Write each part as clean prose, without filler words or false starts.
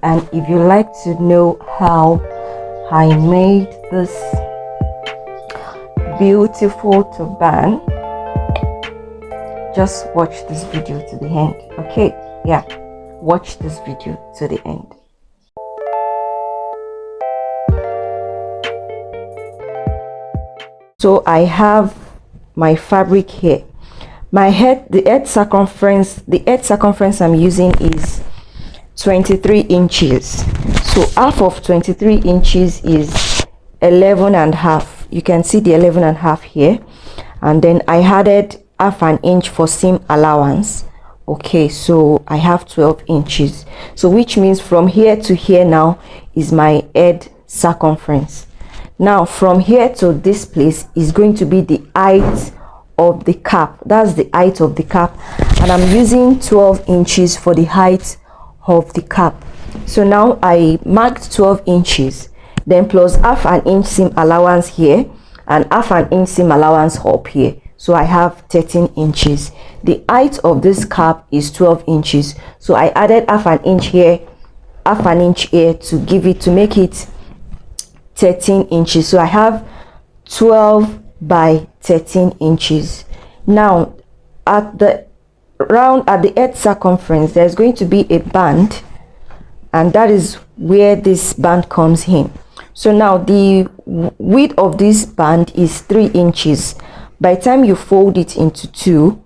And if you like to know how I made this beautiful turban, just watch this video to the end. Okay, yeah, watch this video to the end. So I have my fabric here. The head circumference I'm using is 23 inches. So half of 23 inches is 11 and a half. You can see the 11 and a half here, and then I added half an inch for seam allowance. Okay, so I have 12 inches, so which means from here to here now is my head circumference. Now from here to this place is going to be the height of the cap. That's the height of the cap, and I'm using 12 inches for the height of the cap. So now I marked 12 inches, then plus half an inch seam allowance here and half an inch seam allowance up here. So I have 13 inches. The height of this cap is 12 inches, so I added half an inch here, half an inch here to make it 13 inches. So I have 12 by 13 inches. Now at the head circumference there's going to be a band, and that is where this band comes in. So now the width of this band is 3 inches. By the time you fold it into two,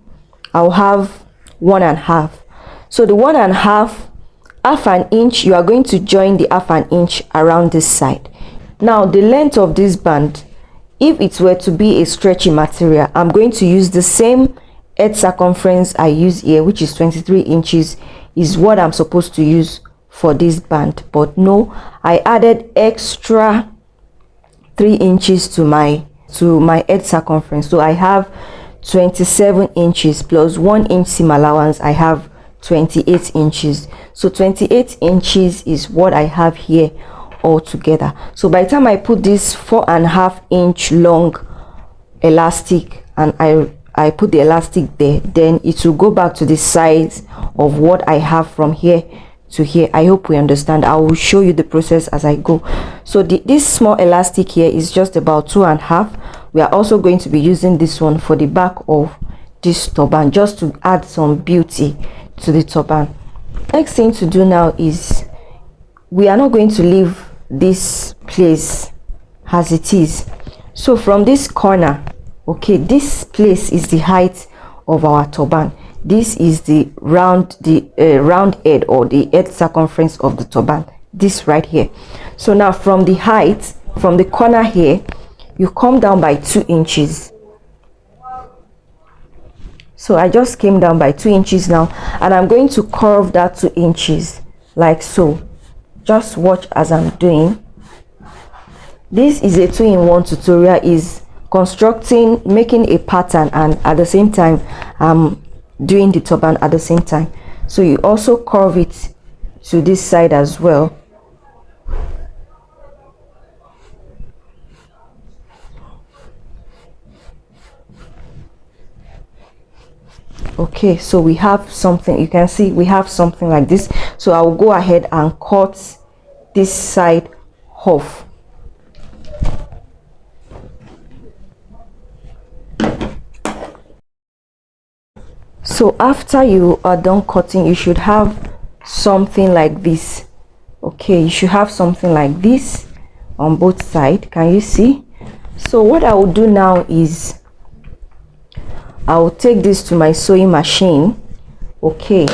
I'll have 1.5. So the 1.5, half an inch, you are going to join the half an inch around this side. Now the length of this band, if it were to be a stretchy material, I'm going to use the same head circumference I use here, which is 23 inches, is what I'm supposed to use for this band. But no, I added extra 3 inches to my head circumference. So I have 27 inches plus 1 inch seam allowance. I have 28 inches. So 28 inches is what I have here all together. So by the time I put this 4.5 inch long elastic and I put the elastic there, then it will go back to the size of what I have from here to here. I hope we understand. I will show you the process as I go. So this small elastic here is just about 2.5. We are also going to be using this one for the back of this turban, just to add some beauty to the turban. Next thing to do now is we are not going to leave this place as it is. So from this corner, okay, this place is the height of our turban. This is the round head, or the head circumference of the turban, this right here. So now from the height, from the corner here, you come down by 2 inches. So I just came down by 2 inches now, and I'm going to curve that 2 inches like so. Just watch as I'm doing. This is a 2-in-1 tutorial, is constructing, making a pattern, and at the same time doing the turban at the same time. So you also curve it to this side as well. Okay, so we have something, you can see we have something like this. So I will go ahead and cut this side off. So after you are done cutting, you should have something like this. Okay, you should have something like this on both sides. Can you see? So what I will do now is I will take this to my sewing machine. Okay,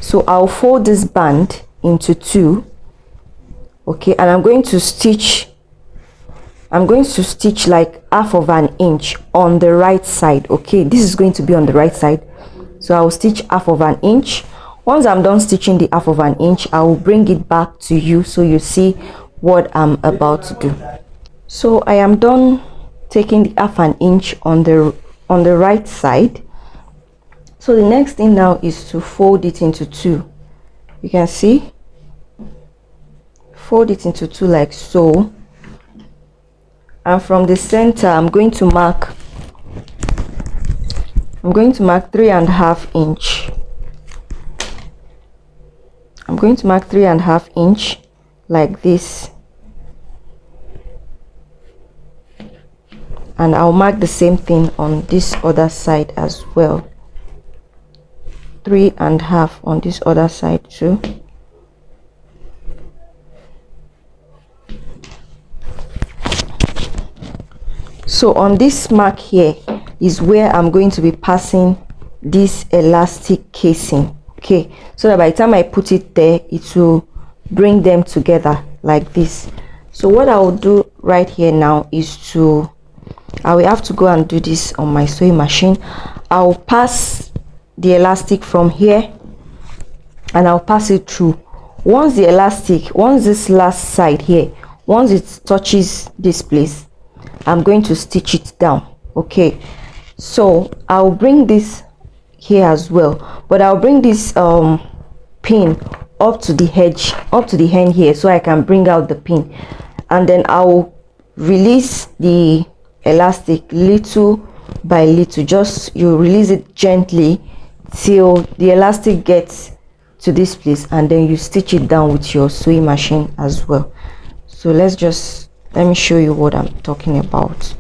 so I'll fold this band into two. Okay, and I'm going to stitch like half of an inch on the right side. Okay, this is going to be on the right side, so I will stitch half of an inch. Once I'm done stitching the half of an inch, I will bring it back to you so you see what I'm about to do. So I am done taking the half an inch on the right side. So the next thing now is to fold it into two. You can see, fold it into two like so, and from the center I'm going to mark 3.5 inch. I'm going to mark 3.5 inch like this, and I'll mark the same thing on this other side as well. 3.5 on this other side too. So on this mark here is where I'm going to be passing this elastic casing, okay, so that by the time I put it there, it will bring them together like this. So what I will do right here now is I will have to go and do this on my sewing machine. I'll pass the elastic from here and I'll pass it through. Once this last side here, once it touches this place, I'm going to stitch it down. Okay, so I'll bring this here as well, but I'll bring this pin up to the edge, up to the end here, so I can bring out the pin, and then I'll release the elastic little by little. Just you release it gently till the elastic gets to this place, and then you stitch it down with your sewing machine as well. So let me show you what I'm talking about.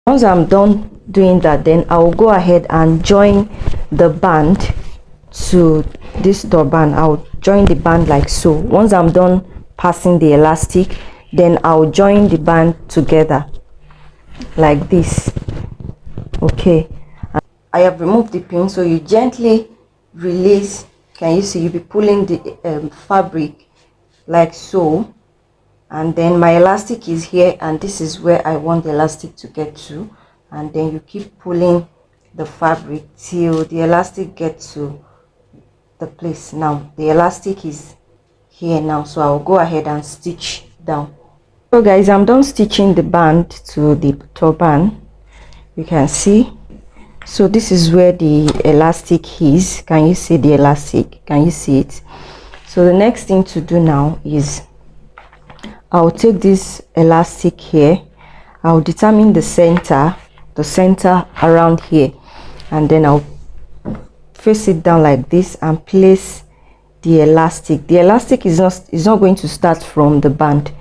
Once I'm done doing that, then I'll go ahead and join the band to this turban. I'll join the band like so. Once I'm done passing the elastic, then I'll join the band together like this. Okay, I have removed the pin, so you gently release. Can you see? You'll be pulling the fabric like so, and then my elastic is here, and this is where I want the elastic to get to, and then you keep pulling the fabric till the elastic gets to the place. Now the elastic is here now, so I'll go ahead and stitch down. So guys, I'm done stitching the band to the turban. You can see, so this is where the elastic is. Can you see the elastic? Can you see it? So the next thing to do now is I'll take this elastic here, I'll determine the center around here, and then I'll face it down like this and place the elastic. The elastic is not going to start from the band.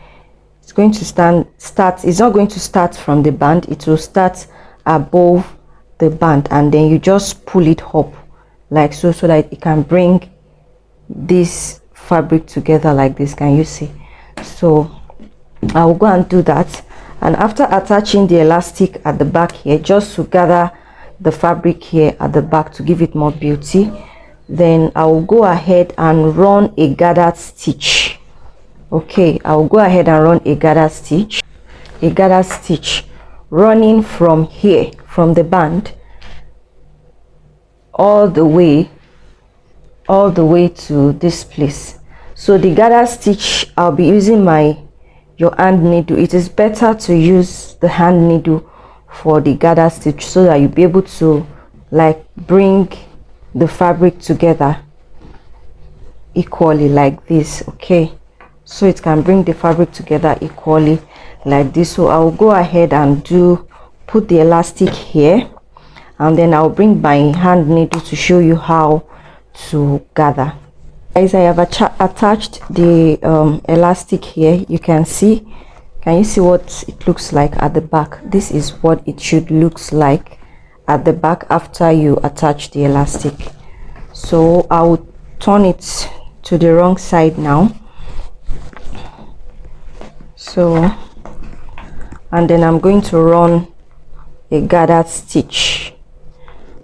It's going to it's not going to start from the band. It will start above the band, and then you just pull it up like so that it can bring this fabric together like this. Can you see? So I will go and do that, and after attaching the elastic at the back here, just to gather the fabric here at the back to give it more beauty, then I will go ahead and run a gathered stitch. Okay, I will go ahead and run a gathered stitch, running from here, from the band all the way to this place. So the gathered stitch, I'll be using your hand needle. It is better to use the hand needle for the gathered stitch, so that you'll be able to like bring the fabric together equally like this. Okay, so it can bring the fabric together equally like this. So I'll go ahead and put the elastic here, and then I'll bring my hand needle to show you how to gather. Guys, I have attached the elastic here. You can see, can you see what it looks like at the back? This is what it should looks like at the back after you attach the elastic. So I'll turn it to the wrong side now. So, and then I'm going to run a gathered stitch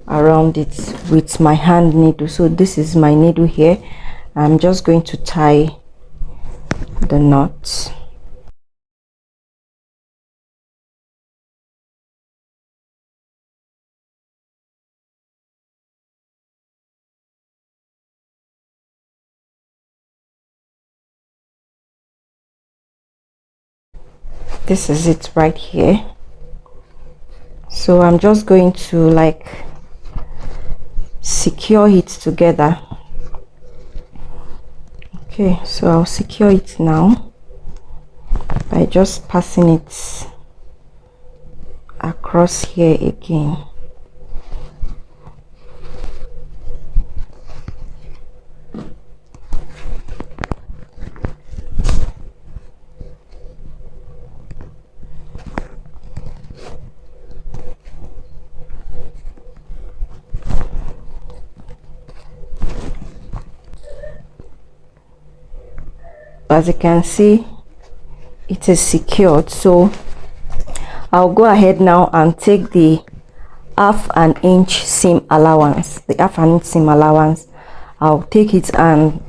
around it with my hand needle. So this is my needle here. I'm just going to tie the knot. This is it right here. So I'm just going to like secure it together. Okay, so I'll secure it now by just passing it across here again. as you can see, it is secured. So I'll go ahead now and take the half an inch seam allowance, I'll take it, and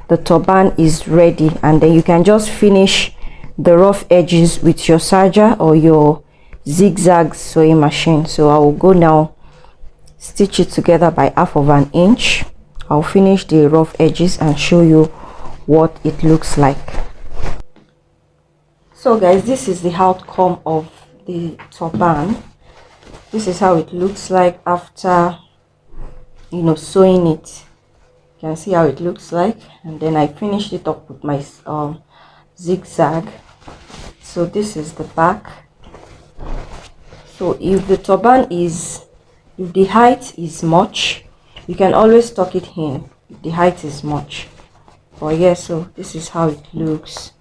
the turban is ready. And then you can just finish the rough edges with your serger or your zigzag sewing machine. So I will go now, stitch it together by half of an inch. I'll finish the rough edges and show you what it looks like. So guys, this is the outcome of the turban. This is how it looks like after, you know, sewing it. You can see how it looks like. And then I finished it up with my zigzag. So this is the back. So if the turban is, if the height is much, you can always tuck it in if the height is much. But yeah, so this is how it looks.